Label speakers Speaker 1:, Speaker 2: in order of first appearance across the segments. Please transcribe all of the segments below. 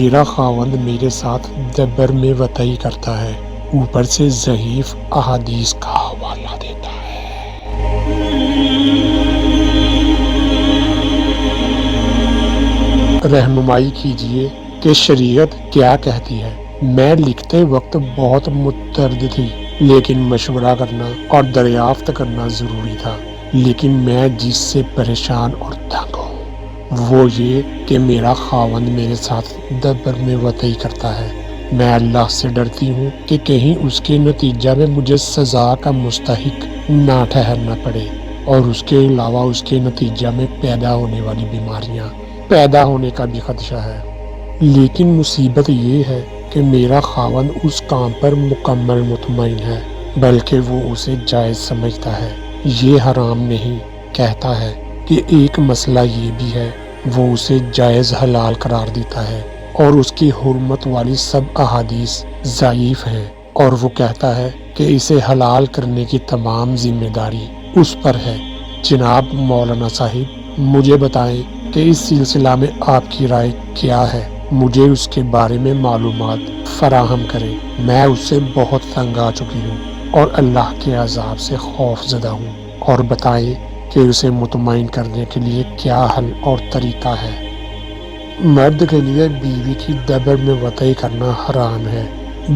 Speaker 1: میرا خاوند میرے ساتھ دبر میں وطئی کرتا ہے، اوپر سے ضعیف احادیث کا حوالہ دیتا ہے۔ رہنمائی کیجیے کہ شریعت کیا کہتی ہے۔ میں لکھتے وقت بہت متردد تھی، لیکن مشورہ کرنا اور دریافت کرنا ضروری تھا۔ لیکن میں جس سے پریشان اور تنگ ہوں وہ یہ کہ میرا خاوند میرے ساتھ دبر میں وطئی کرتا ہے۔ میں اللہ سے ڈرتی ہوں کہ کہیں اس کے نتیجہ میں مجھے سزا کا مستحق نہ ٹھہرنا پڑے، اور اس کے علاوہ اس کے نتیجہ میں پیدا ہونے والی بیماریاں پیدا ہونے کا بھی خدشہ ہے۔ لیکن مصیبت یہ ہے کہ میرا خاوند اس کام پر مکمل مطمئن ہے، بلکہ وہ اسے جائز سمجھتا ہے، یہ حرام نہیں کہتا ہے کہ ایک مسئلہ یہ بھی ہے، وہ اسے جائز حلال قرار دیتا ہے، اور اس کی حرمت والی سب احادیث ضعیف ہیں، اور وہ کہتا ہے کہ اسے حلال کرنے کی تمام ذمہ داری اس پر ہے۔ جناب مولانا صاحب، مجھے بتائیں کہ اس سلسلہ میں آپ کی رائے کیا ہے؟ مجھے اس کے بارے میں معلومات فراہم کریں۔ میں اس سے بہت تنگ آ چکی ہوں اور اللہ کے عذاب سے خوف زدہ ہوں، اور بتائیں کہ اسے مطمئن کرنے کے لیے کیا حل اور طریقہ ہے۔ مرد کے لیے بیوی کی دبر میں وطئی کرنا حرام ہے،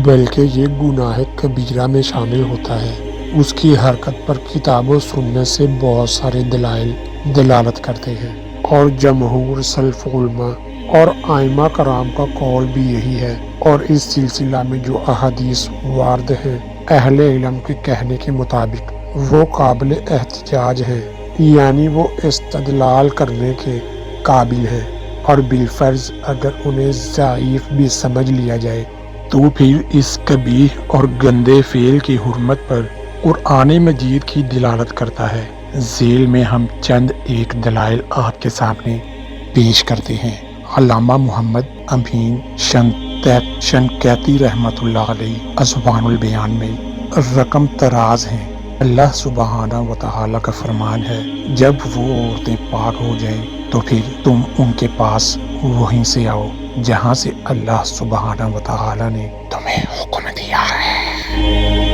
Speaker 1: بلکہ یہ گناہ کبیرہ میں شامل ہوتا ہے۔ اس کی حرکت پر کتاب و سنت سے بہت سارے دلائل دلالت کرتے ہیں، اور جمہور سلف علماء اور ائمہ کرام کا قول بھی یہی ہے، اور اس سلسلہ میں جو احادیث وارد ہیں اہل علم کے کہنے کے مطابق وہ قابل احتجاج ہیں، یعنی وہ استدلال کرنے کے قابل ہیں، اور بالفرض اگر انہیں ضعیف بھی سمجھ لیا جائے تو پھر اس قبیح اور گندے فعل کی حرمت پر قرآن مجید کی دلالت کرتا ہے۔ ذیل میں ہم چند ایک دلائل آپ کے سامنے پیش کرتے ہیں۔ علامہ محمد امین شنقیطی رحمۃ اللہ علیہ اذہان البیان میں رقم طراز ہیں۔ اللہ سبحانہ و تعالیٰ کا فرمان ہے، جب وہ عورتیں پاک ہو جائیں تو پھر تم ان کے پاس وہیں سے آؤ جہاں سے اللہ سبحانہ و تعالیٰ نے تمہیں حکم دیا ہے۔